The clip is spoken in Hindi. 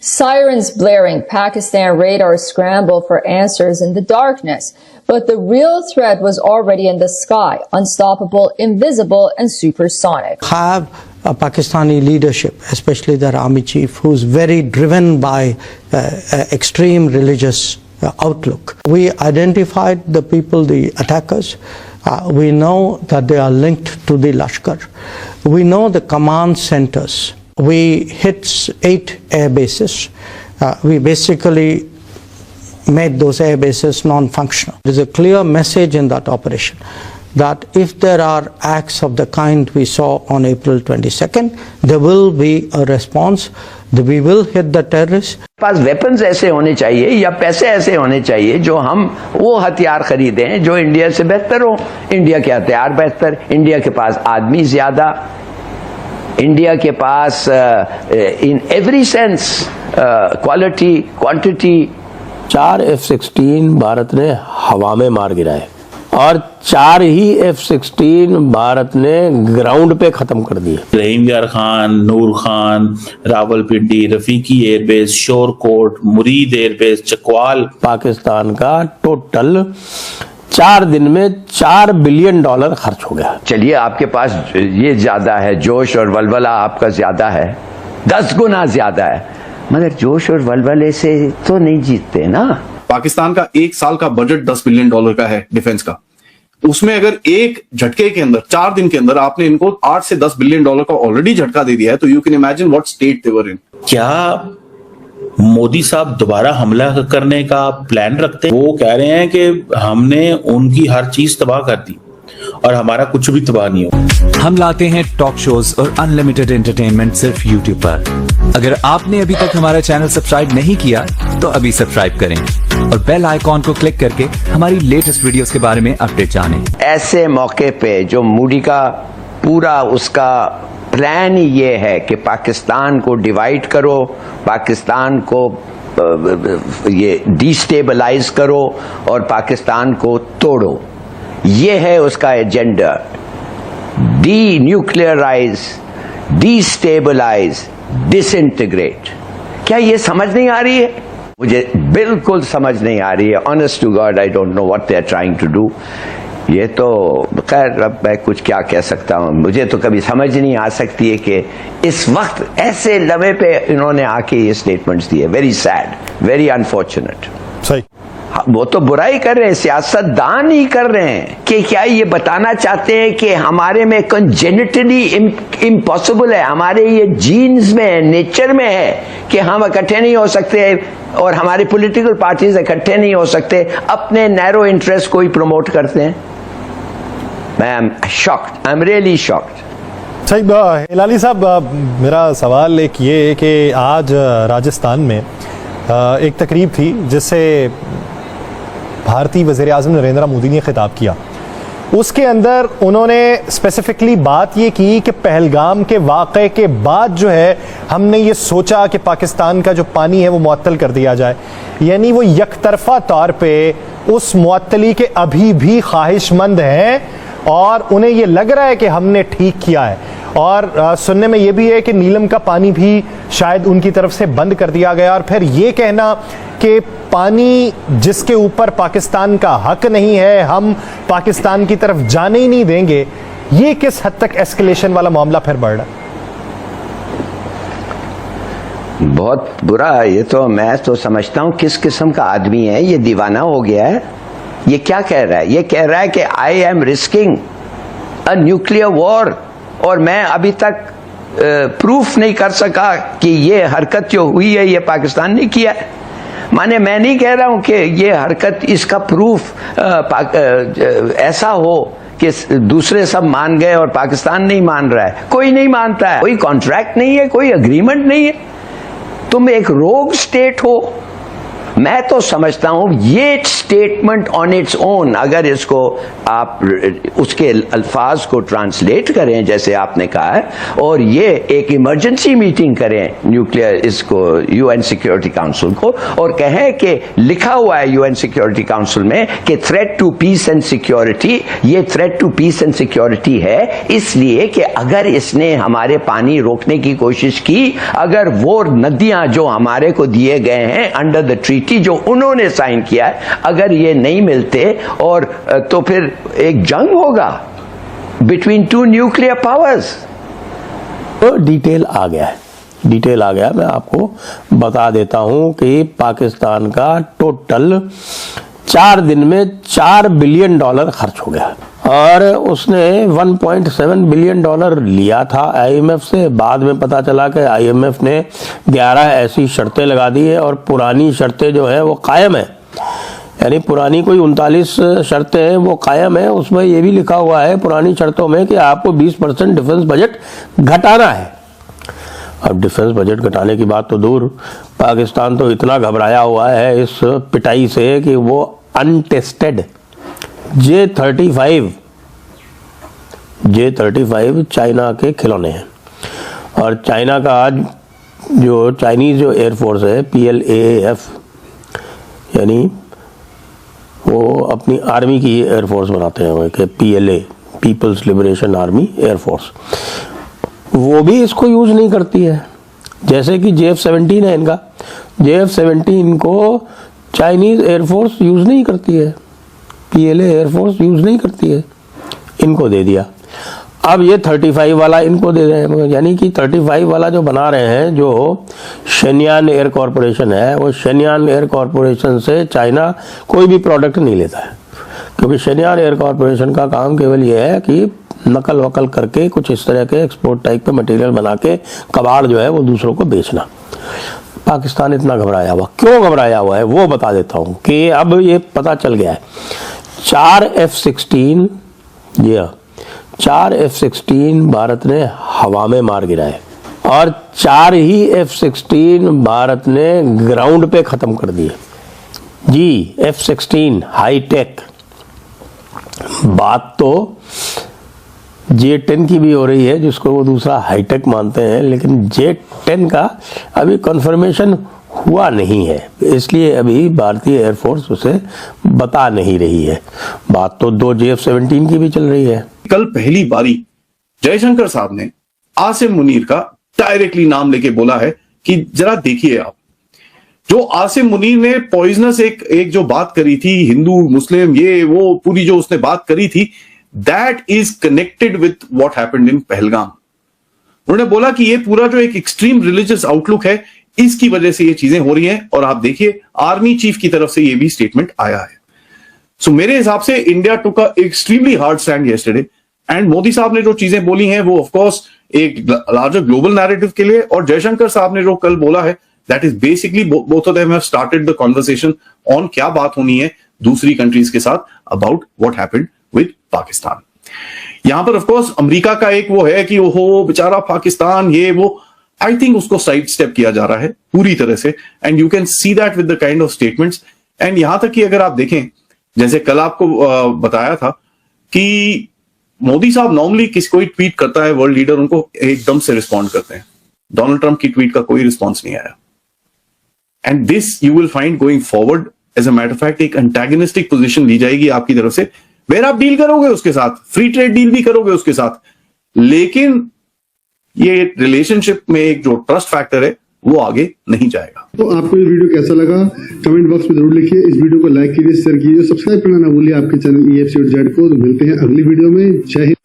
Sirens blaring, Pakistan radar scramble for answers in the darkness. But the real threat was already in the sky, unstoppable, invisible, and supersonic. Have a Pakistani leadership, especially their army chief, who's very driven by extreme religious outlook. We identified the people, the attackers. We know that they are linked to the Lashkar. We know the command centers. We hit 8 air bases. We basically made those air bases non-functional. There is a clear message in that operation that if there are acts of the kind we saw on April 22nd, there will be a response. We will hit the terrorists. Pass weapons ऐसे होने चाहिए या पैसे ऐसे होने चाहिए जो हम वो हथियार खरीदें जो इंडिया से बेहतर हो। इंडिया के हथियार बेहतर, इंडिया के पास आदमी ज्यादा, इंडिया के पास in every sense quality quantity. 4 F-16 Bharat ने हवा में मार गिराए और 4 ही F-16 भारत ने ग्राउंड पे खत्म कर दिए। रहीम यार खान, नूर खान, रावलपिंडी, रफीकी एयरबेस, शोरकोट, मुरीद एयरबेस, चकवाल। पाकिस्तान का टोटल 4 दिन में $4 बिलियन खर्च हो गया। चलिए आपके पास ये ज्यादा है, जोश और वलवला आपका ज्यादा है, 10 गुना ज्यादा है, मगर जोश और वलवले से तो नहीं जीतते ना। पाकिस्तान का 1 साल का बजट $10 बिलियन का है डिफेंस का। उसमें अगर एक झटके के अंदर 4 दिन के अंदर आपने इनको 8 से 10 बिलियन डॉलर का ऑलरेडी झटका दे दिया है, तो you can imagine what state they were in. क्या मोदी साहब दोबारा हमला करने का प्लान रखते हैं? वो कह रहे हैं कि हमने उनकी हर चीज तबाह कर दी और हमारा कुछ भी तबाह नहीं हो। हम लाते हैं टॉक शोज और अनलिमिटेड एंटरटेनमेंट सिर्फ यूट्यूब पर। अगर आपने अभी तक हमारा चैनल सब्सक्राइब नहीं किया तो अभी सब्सक्राइब करें और बेल आइकॉन को क्लिक करके हमारी लेटेस्ट वीडियोस के बारे में अपडेट जानें। ऐसे मौके पे जो मोदी का पूरा उसका प्लान ये है कि पाकिस्तान को डिवाइड करो, पाकिस्तान को ये डिस्टेबलाइज करो और पाकिस्तान को तोड़ो, ये है उसका agenda. Denuclearize, destabilize, disintegrate. क्या ये समझ नहीं आ रही है? मुझे बिल्कुल समझ नहीं आ रही है। Honest to God I don't know what they are trying to do. ये तो खैर अब मैं कुछ क्या कह सकता हूँ, मुझे तो कभी समझ नहीं आ सकती है कि इस वक्त ऐसे लम्हे पे इन्होंने आके ये स्टेटमेंट्स दिए। Very sad, very unfortunate. सही, वो तो बुराई कर रहे हैं, सियासतदान ही कर रहे हैं कि क्या ये बताना चाहते हैं कि हमारे में कंजेनिटली इम्पॉसिबल है, हमारे ये जीन्स में है, नेचर में है कि हम इकट्ठे नहीं हो सकते और हमारी पॉलिटिकल पार्टीज इकट्ठे नहीं हो सकते, अपने नैरो इंटरेस्ट को ही प्रमोट करते हैं। मैं am shocked, I am really shocked. सही। हिलाली साहब, मेरा सवाल एक ये है कि आज राजस्थान में एक तकरीब थी जिससे भारतीय वज़ीर-ए-आज़म नरेंद्र मोदी ने खिताब किया। उसके अंदर उन्होंने स्पेसिफिकली बात ये की कि पहलगाम के वाक़े के बाद जो है हमने ये सोचा कि पाकिस्तान का जो पानी है वो मुअत्तल कर दिया जाए, यानी वो यकतरफा तौर पे उस मुअत्तली के अभी भी ख्वाहिशमंद हैं और उन्हें ये लग रहा है कि हमने ठीक किया है। और सुनने में ये भी है कि नीलम का पानी भी शायद उनकी तरफ से बंद कर दिया गया। और फिर ये कहना कि पानी जिसके ऊपर पाकिस्तान का हक नहीं है हम पाकिस्तान की तरफ जाने ही नहीं देंगे, ये किस हद तक एस्केलेशन वाला मामला फिर बढ़ रहा है? बहुत बुरा। ये तो मैं तो समझता हूं किस किस्म का आदमी है, ये दीवाना हो गया है। ये क्या कह रहा है? ये कह रहा है कि I am risking a nuclear war, और मैं अभी तक प्रूफ नहीं कर सका कि ये हरकत जो हुई है ये पाकिस्तान ने किया है। माने मैं नहीं कह रहा हूं कि ये हरकत, इसका प्रूफ ऐसा हो कि दूसरे सब मान गए और पाकिस्तान नहीं मान रहा है। कोई नहीं मानता है, कोई कॉन्ट्रैक्ट नहीं है, कोई अग्रीमेंट नहीं है। तुम एक रोग स्टेट हो, मैं तो समझता हूं ये स्टेटमेंट ऑन इट्स ओन, अगर इसको आप उसके अल्फाज को ट्रांसलेट करें जैसे आपने कहा है, और ये एक इमरजेंसी मीटिंग करें न्यूक्लियर इसको यूएन सिक्योरिटी काउंसिल को, और कहें कि लिखा हुआ है यूएन सिक्योरिटी काउंसिल में कि threat to peace and security, ये threat to peace and security है इसलिए कि अगर इसने हमारे पानी रोकने की कोशिश की, अगर वो नदियां जो हमारे को दिए गए हैं अंडर द ट्रीटी जो उन्होंने साइन किया है, अगर ये नहीं मिलते और तो फिर एक जंग होगा बिटवीन टू न्यूक्लियर पावर्स। तो डिटेल आ गया है, डिटेल आ गया। मैं आपको बता देता हूं कि पाकिस्तान का टोटल 4 दिन में $4 बिलियन खर्च हो गया और उसने $1.7 बिलियन लिया था आईएमएफ से। बाद में पता चला कि आईएमएफ ने 11 ऐसी शर्तें लगा दी है और पुरानी शर्तें जो है वो कायम है, यानी पुरानी कोई 39 शर्तें हैं वो कायम है। उसमें ये भी लिखा हुआ है पुरानी शर्तों में कि आपको 20% डिफेंस बजट घटाना है। अब डिफेंस बजट घटाने की बात तो दूर, पाकिस्तान तो इतना घबराया हुआ है इस पिटाई से कि वो अनटेस्टेड J-35 चाइना के खिलौने हैं। और चाइना का आज जो चाइनीज जो एयरफोर्स है PLAAF, यानी वो अपनी आर्मी की एयरफोर्स बनाते हैं कि PLA people's liberation army air force, वो भी इसको यूज नहीं करती है। जैसे कि JF-17 है इनका, JF-17 को चाइनीज एयरफोर्स यूज नहीं करती है, PLA एयरफोर्स यूज नहीं करती है, इनको दे दिया। अब ये 35 वाला इनको दे रहे हैं, यानी कि 35 वाला जो बना रहे हैं, जो शेनयान एयर कॉरपोरेशन है, वो शेनयान एयर कॉरपोरेशन से चाइना कोई भी प्रोडक्ट नहीं लेता है, क्योंकि शेनयान एयर कॉरपोरेशन का काम केवल ये है कि नकल वकल करके कुछ इस तरह के एक्सपोर्ट टाइप के मटेरियल बना के कबाड़ जो है वो दूसरों को बेचना। पाकिस्तान इतना घबराया हुआ, क्यों घबराया हुआ है वो बता देता हूं कि अब ये पता चल गया है 4 F-16, जी हाँ 4 F-16 भारत ने हवा में मार गिराए और 4 ही F-16 भारत ने ग्राउंड पे खत्म कर दिए। जी F-16 हाईटेक, बात तो J-10 की भी हो रही है जिसको वो दूसरा हाईटेक मानते हैं, लेकिन J-10 का अभी कंफर्मेशन हुआ नहीं है, इसलिए अभी भारतीय एयरफोर्स उसे बता नहीं रही है। बात तो 2 JF-17 की भी चल रही है। कल पहली बारी जयशंकर साहब ने आसिम मुनीर का डायरेक्टली नाम लेके बोला है कि जरा देखिए आप, जो आसिम मुनीर ने पॉइजनस एक जो बात करी थी, हिंदू मुस्लिम ये वो पूरी जो उसने बात करी थी, that is connected with what happened in Pahalgam. उन्होंने बोला कि ये पूरा जो एक एक्सट्रीम रिलीजियस आउटलुक है, इसकी वजह से ये चीजें हो रही हैं। और आप देखिए आर्मी चीफ की तरफ से ये भी स्टेटमेंट आया है। सो मेरे हिसाब से India took a extremely hard stand yesterday, and Modi साहब ने जो चीजें बोली हैं वो ऑफ कोर्स एक लार्जर ग्लोबल नैरेटिव के लिए, और जयशंकर साहब ने जो कल बोला है that is basically both of them have started the conversation on क्या बात होनी है दूसरी कंट्रीज के साथ about what happened with Pakistan. यहां पर ऑफ कोर्स अमेरिका का एक वो है कि ओहो बेचारा पाकिस्तान ये वो, आई थिंक उसको साइड स्टेप किया जा रहा है पूरी तरह से, and you can see that with the kind of statements. And यहां तक कि अगर आप देखें, जैसे कल आपको बताया था कि मोदी साहब नॉर्मली किसी कोई ट्वीट करता है वर्ल्ड लीडर, उनको एकदम से रिस्पॉन्ड करते हैं। डोनाल्ड ट्रंप की ट्वीट का कोई रिस्पॉन्स नहीं आया, and this you will find going forward. As a matter of fact एक एंटेगनिस्टिक पोजीशन ली जाएगी आपकी तरफ से, वेर आप डील करोगे उसके साथ, फ्री ट्रेड डील भी करोगे उसके साथ, लेकिन ये रिलेशनशिप में एक जो ट्रस्ट फैक्टर है वो आगे नहीं जाएगा। तो आपको ये वीडियो कैसा लगा कमेंट बॉक्स में जरूर लिखिए। इस वीडियो को लाइक कीजिए, शेयर कीजिए, सब्सक्राइब करना ना भूलिए आपके चैनल EFC.Z को। तो मिलते हैं अगली वीडियो में। जय हिंद।